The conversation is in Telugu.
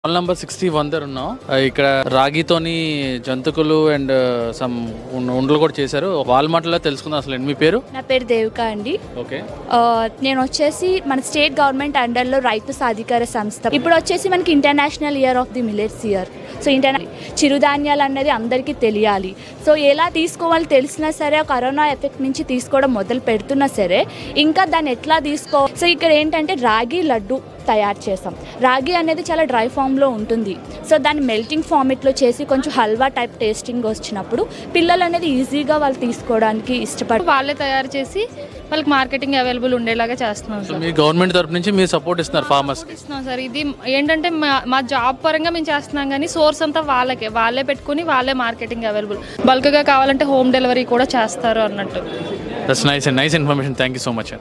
కాల్ నంబర్ 61 ఉన్నాం. ఇక్కడ రాగితోని జంతుకులు అండ్ సమ్ ఉండలు కూడా చేశారు. వాళ్ళ మాటల్లో తెలుసుకుందాం. అసలు మీ పేరు? నా పేరు దేవిక అండి. ఓకే. నేను వచ్చేసి మన స్టేట్ గవర్నమెంట్ అండర్లో రైతు సాధికార సంస్థ. ఇప్పుడు వచ్చేసి మనకి international year of the millets year. So చిరుధాన్యాలు అన్నది అందరికీ తెలియాలి. సో ఎలా తీసుకోవాలి తెలిసినా సరే, కరోనా ఎఫెక్ట్ నుంచి తీసుకోవడం మొదలు పెడుతున్నా సరే ఇంకా దాన్ని ఎట్లా తీసుకోవాలి. సో ఇక్కడ ఏంటంటే రాగి లడ్డు తయారు చేసాం. రాగి అనేది చాలా డ్రై ఫామ్లో ఉంటుంది. సో దాన్ని మెల్టింగ్ ఫార్మెట్లో చేసి కొంచెం హల్వా టైప్ టేస్టింగ్ వచ్చినప్పుడు పిల్లలు అనేది ఈజీగా వాళ్ళు తీసుకోవడానికి ఇష్టపడి వాళ్ళే తయారు చేసి వాళ్ళకి మార్కెటింగ్ అవైలబుల్ ఉండేలాగా చేస్తున్నాం సార్. మీ గవర్నమెంట్ తరపు నుంచి మీరు సపోర్ట్ ఇస్తున్నారు ఫార్మర్స్కి? ఇస్తున్నాం సార్. ఇది ఏంటంటే మా జాబ్ పరంగా మేము చేస్తున్నాం, కానీ సోర్స్ అంతా వాళ్ళే పెట్టుకుని వాళ్ళే మార్కెటింగ్ అవైలబుల్. బల్క్గా కావాలంటే హోమ్ డెలివరీ కూడా చేస్తారు అన్నట్టు. That's nice information. Thank you so much.